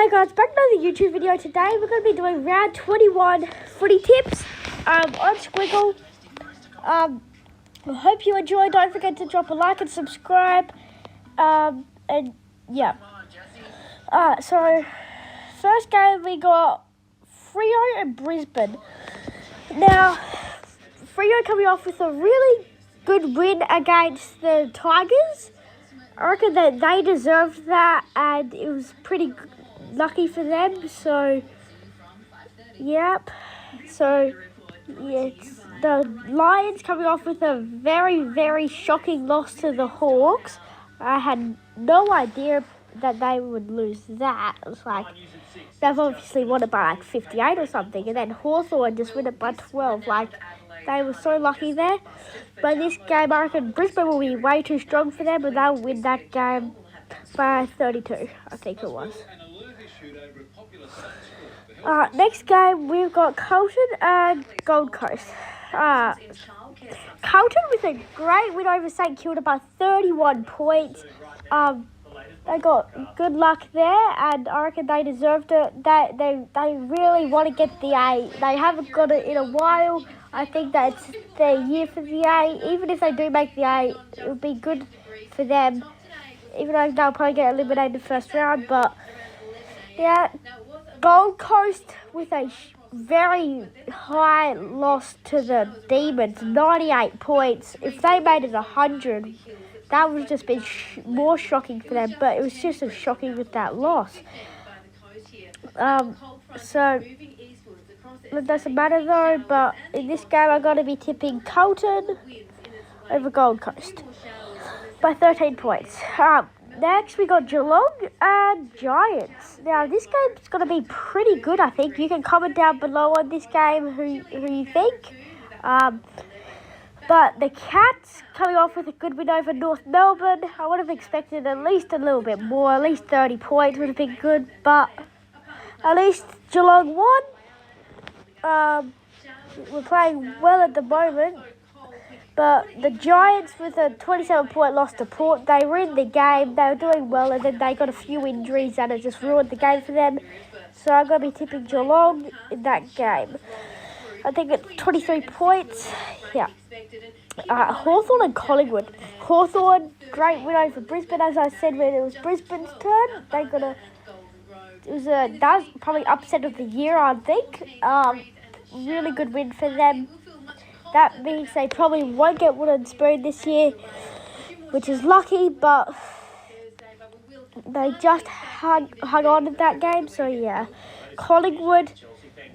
Hey guys, back to another YouTube video. Today we're going to be doing round 21 footy tips on Squiggle. I hope you enjoy. Don't forget to drop a like and subscribe. And yeah. So first game we got Freo and Brisbane. Now, Freo coming off with a really good win against the Tigers. I reckon that they deserved that, and it was pretty lucky for them. So, yep. So, yes, the Lions coming off with a very, very shocking loss to the Hawks. I had no idea that they would lose that. It was like, they've obviously won it by like 58 or something, and then HAWTHORN just win it by 12. Like, they were so lucky there. But this game, I reckon Brisbane will be way too strong for them, and they'll win that game by 32, I think it was. Next game, we've got Carlton and Gold Coast. Carlton with a great win over St Kilda by 31 points. They got good luck there, and I reckon they deserved it. They really want to get the A. They haven't got it in a while. I think that it's their year for the A. Even if they do make the A, it would be good for them. Even though they'll probably get eliminated in the first round. But, yeah, Gold Coast with a very high loss to the Demons, 98 points. If they made it 100, that would have just been more shocking for them. But it was just as shocking with that loss. So it doesn't matter though, but in this game I'm going to be tipping Carlton over Gold Coast by 13 points. Next we got Geelong and Giants. Now this game's going to be pretty good, I think. You can comment down below on this game who you think. But the Cats coming off with a good win over North Melbourne. I would have expected at least a little bit more, at least 30 points would have been good, but at least Geelong won. We're playing well at the moment, but the Giants with a 27-point loss to Port, they were in the game, they were doing well, and then they got a few injuries and it just ruined the game for them. So I'm going to be tipping Geelong in that game. I think it's 23 points. Yeah. Hawthorn and Collingwood. Hawthorn, great win over Brisbane, as I said when it was Brisbane's turn. That was probably upset of the year, I think. Really good win for them. That means they probably won't get wooden spoon this year, which is lucky, but they just hung on in that game. So yeah, Collingwood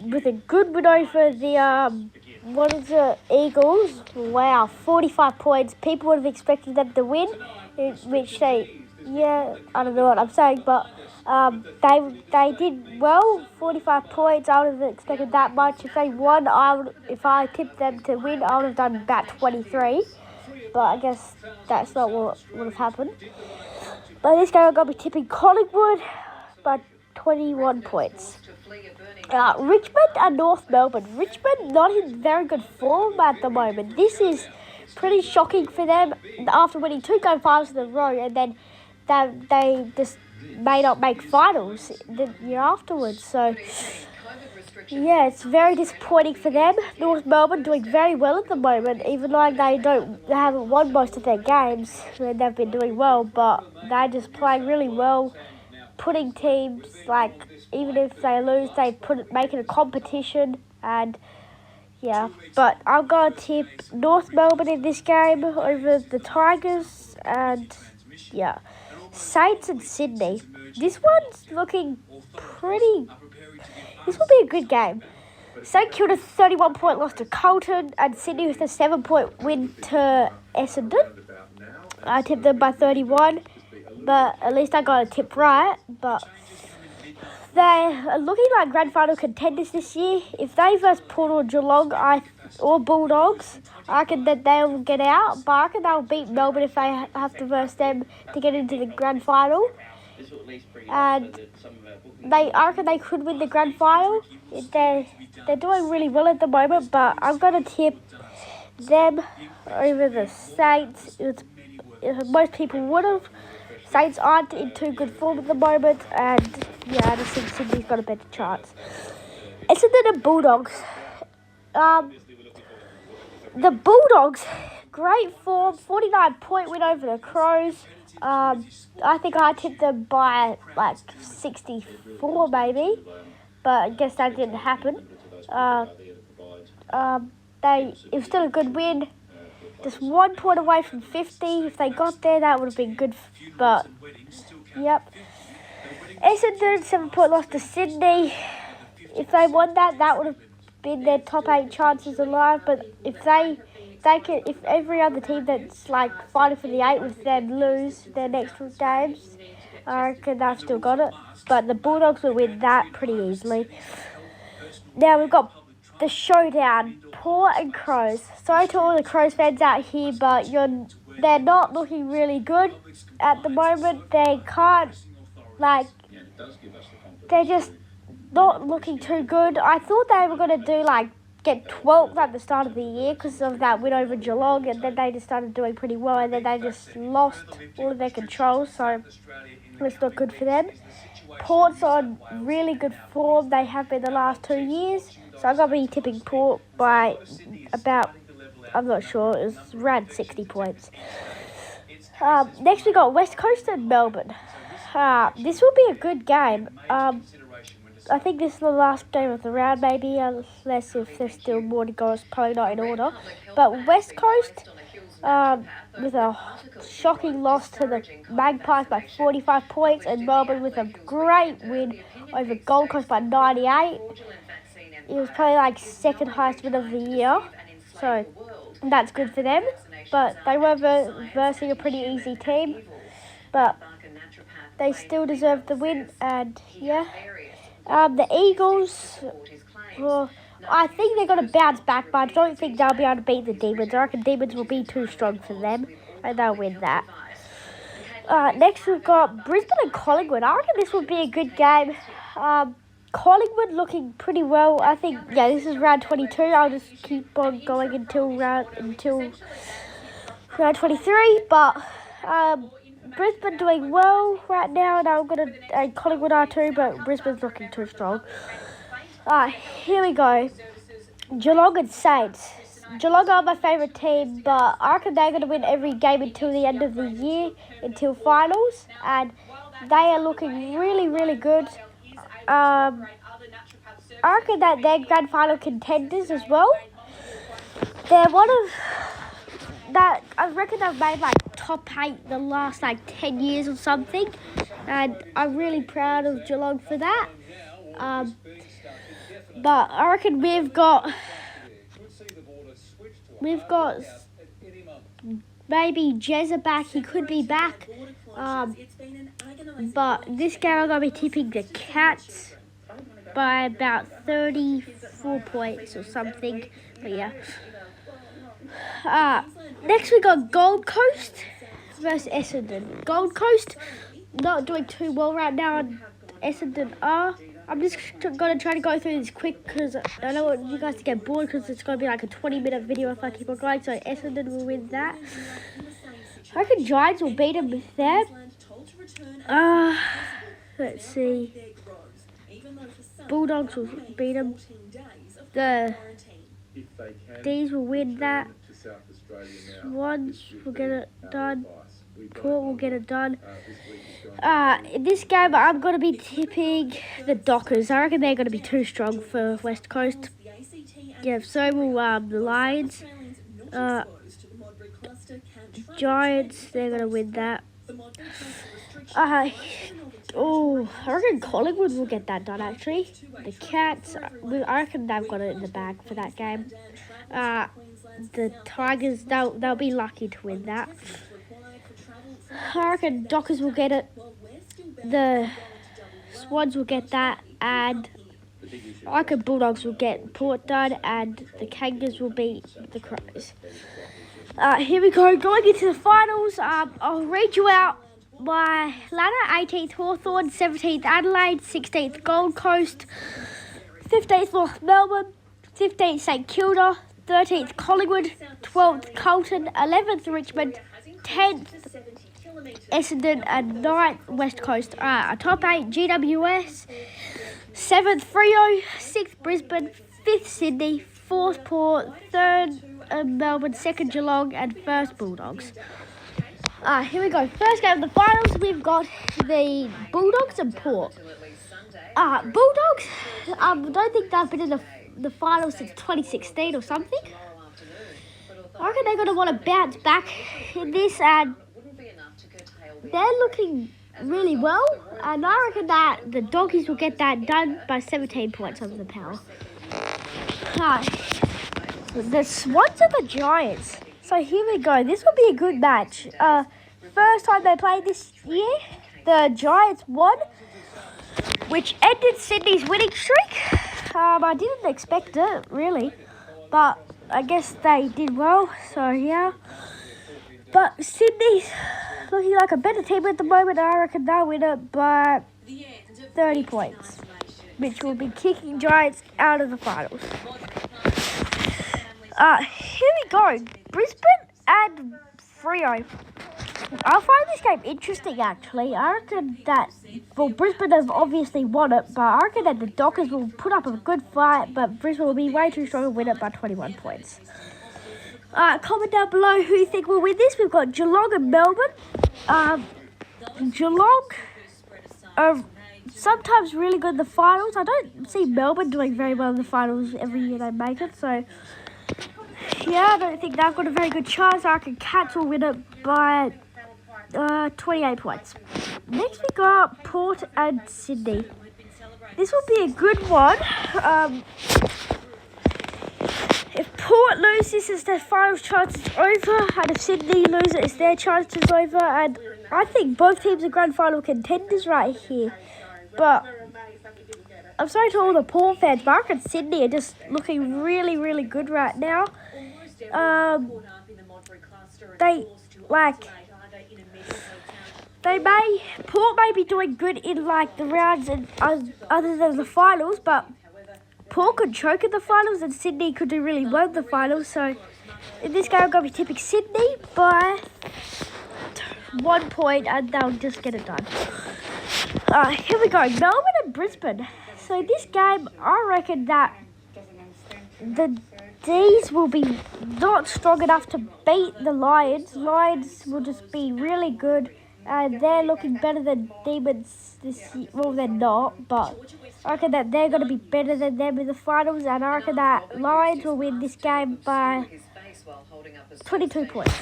with a good win over the Eagles. Wow, 45 points. People would have expected them to win, which I don't know what I'm saying, but they did well. 45 points. I would have expected that much. If they won, if I tipped them to win, I would have done about 23. But I guess that's not what would have happened. But this game I'm going to be tipping Collingwood by 21 points. Richmond and North Melbourne. Richmond not in very good form at the moment. This is pretty shocking for them after winning 2 game finals in a row, and then they just may not make finals the year afterwards. So yeah, it's very disappointing for them. North Melbourne doing very well at the moment, even though they haven't won most of their games when they've been doing well, but they're just playing really well, putting teams, like, even if they lose, they make it a competition. And yeah, but I'm going to tip North Melbourne in this game over the Tigers. And yeah, Saints and Sydney. This one's looking pretty. This will be a good game. St Kilda 31-point loss to Carlton, and Sydney with a 7-point win to Essendon. I tipped them by 31, but at least I got a tip right. But they are looking like grand final contenders this year. If they verse Port or Geelong or Bulldogs, I reckon that they'll get out. But I reckon they'll beat Melbourne if they have to verse them to get into the grand final. And I reckon they could win the grand final. They're doing really well at the moment, but I'm going to tip them over the Saints. Most people would have. Saints aren't in too good form at the moment, and yeah, I just think Sydney's got a better chance. Essendon and Bulldogs. The Bulldogs, great form, 49-point win over the Crows. I think I tipped them by like 64 maybe, but I guess that didn't happen. It was still a good win. Just 1 point away from 50. If they got there, that would have been good. But, yep. Essendon, 7-point loss to Sydney. If they won that, that would have been their top 8 chances alive. But if if every other team that's like fighting for the 8 with them lose their next 2 games, I reckon they've still got it. But the Bulldogs will win that pretty easily. Now we've got the showdown, Port and Crows. Sorry to all the Crows fans out here, but they're not looking really good at the moment. They can't, they're just not looking too good. I thought they were going to do, get 12th at the start of the year because of that win over Geelong, and then they just started doing pretty well, and then they just lost all of their control, so it's not good for them. Port's on really good form. They have been the last 2 years. So I'm going to be tipping Port by about, I'm not sure, it was around 60 points. Next we got West Coast and Melbourne. This will be a good game. I think this is the last game of the round maybe, unless if there's still more to go, it's probably not in order. But West Coast, with a shocking loss to the Magpies by 45 points, and Melbourne with a great win over Gold Coast by 98. It was probably second highest win of the year, so that's good for them. But they were versing a pretty easy team, but they still deserve the win, and yeah. The Eagles, well, I think they're going to bounce back, but I don't think they'll be able to beat the Demons. I reckon Demons will be too strong for them, and they'll win that. Next we've got Brisbane and Collingwood. I reckon this will be a good game. Collingwood looking pretty well. I think, yeah, this is round 22. I'll just keep on going until round 23. But Brisbane doing well right now, and Collingwood are too, but Brisbane's looking too strong. Here we go. Geelong and Saints. Geelong are my favourite team, but I reckon they're going to win every game until the end of the year, until finals, and they are looking really, really good. I reckon that they're grand final contenders as well. They're one of that. I reckon they've made top 8 the last 10 years or something, and I'm really proud of Geelong for that. But I reckon we've got maybe Jezza back. He could be back. But this game I'm going to be tipping the Cats by about 34 points or something. But yeah. Next we got Gold Coast versus Essendon. Gold Coast not doing too well right now, and Essendon are. I'm just going to try to go through this quick because I don't want you guys to get bored because it's going to be a 20-minute video if I keep on going. So Essendon will win that. I reckon Giants will beat them with that. Let's see. Bulldogs will beat them. The D's will win that. Swans will get it done. Port will get it done. In this game, I'm going to be tipping the Dockers. I reckon they're going to be too strong for West Coast. Yeah, so will the Lions. Giants, they're going to win that. I reckon Collingwood will get that done, actually. The Cats, I reckon they've got it in the bag for that game. The Tigers, they'll be lucky to win that. I reckon Dockers will get it. The Swans will get that, and I reckon Bulldogs will get Port done, and the Kangas will beat the Crows. Here we go, going into the finals. I'll read you out my ladder. 18th Hawthorn, 17th Adelaide, 16th Gold Coast, 15th North Melbourne, 15th St Kilda, 13th Collingwood, 12th Carlton, 11th Richmond, 10th Essendon and 9th West Coast. Top 8 GWS, 7th Freo, 6th Brisbane, 5th Sydney, 4th Port, 3rd Melbourne, 2nd Geelong and 1st Bulldogs. Here we go. First game of the finals, we've got the Bulldogs and Port. Bulldogs, I don't think they've been in the finals since 2016 or something. I reckon they're going to want to bounce back in this, and they're looking really well. And I reckon that the Doggies will get that done by 17 points over the Power. The Swans and the Giants. So here we go. This will be a good match. First time they played this year, the Giants won, which ended Sydney's winning streak. I didn't expect it, really, but I guess they did well, so yeah. But Sydney's looking like a better team at the moment. I reckon they'll win it by 30 points, which will be kicking Giants out of the finals. Here we go. Brisbane and Freo. I find this game interesting, actually. I reckon that, well, Brisbane have obviously won it, but I reckon that the Dockers will put up a good fight, but Brisbane will be way too strong and win it by 21 points. Comment down below who you think will win this. We've got Geelong and Melbourne. Geelong are sometimes really good in the finals. I don't see Melbourne doing very well in the finals every year they make it, so yeah, I don't think they've got a very good chance. I reckon Cats will win it by 28 points. Next we got Port and Sydney. This will be a good one. If Port lose, this is their finals chances over, and if Sydney lose it, it's their chances over. And I think both teams are grand final contenders right here. But I'm sorry to all the Port fans, but I reckon Sydney are just looking really, really good right now. Port may be doing good in like the rounds and other than the finals, but Port could choke in the finals and Sydney could do really well in the finals. So in this game, I'm going to be tipping Sydney by 1 point and they'll just get it done. Here we go, Melbourne and Brisbane. So this game, I reckon that the D's will be not strong enough to beat the Lions. Lions will just be really good, and they're looking better than Demons this year. Well, they're not, but I reckon that they're going to be better than them in the finals, and I reckon that Lions will win this game by 22 points.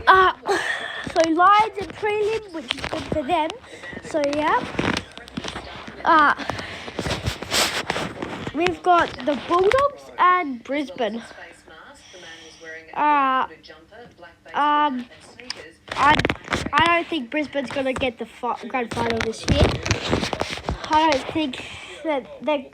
So Lions and prelim, which is good for them. So yeah. We've got the Bulldogs and Brisbane. I don't think Brisbane's going to get the grand final this year. I don't think that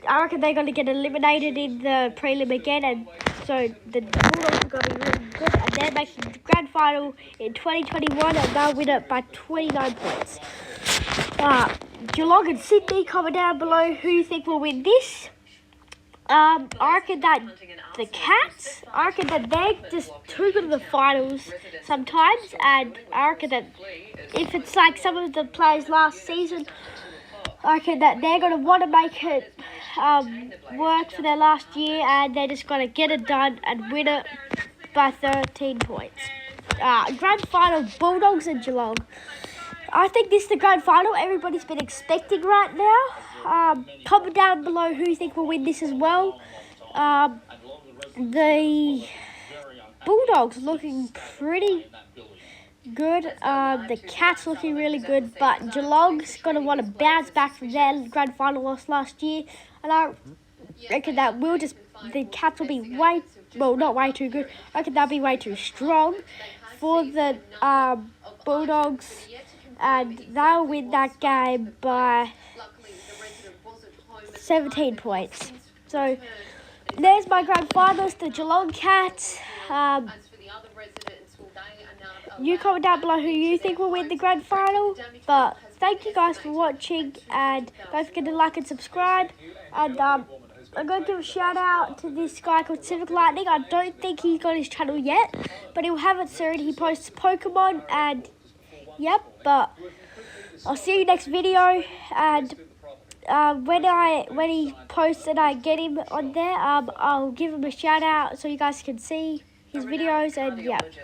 I reckon they're going to get eliminated in the prelim again, and so the Bulldogs are going to be really good, and they're making the grand final in 2021, and they'll win it by 29 points. Geelong and Sydney, comment down below who you think will win this. I reckon that the Cats, I reckon that they're just too good in the finals sometimes, and I reckon that if it's like some of the players last season, I reckon that they're going to want to make it work for their last year, and they're just going to get it done and win it by 13 points. Grand final, Bulldogs and Geelong. I think this is the grand final everybody's been expecting right now. Comment down below who you think will win this as well. The Bulldogs looking pretty good. The Cats looking really good, but Geelong's going to want to bounce back from their grand final loss last year. And I reckon that the Cats will be not way too good. I reckon they'll be way too strong for the Bulldogs. And they'll win that game by 17 points. So there's my grand finals, the Geelong Cats. You comment down below who you think will win the grand final. But thank you guys for watching, and don't forget to like and subscribe. And I'm going to give a shout out to this guy called Civic Lightning. I don't think he's got his channel yet, but he'll have it soon. He posts Pokemon, and Yep, but I'll see you next video, and when he posts and I get him on there, I'll give him a shout out so you guys can see his videos, and yeah.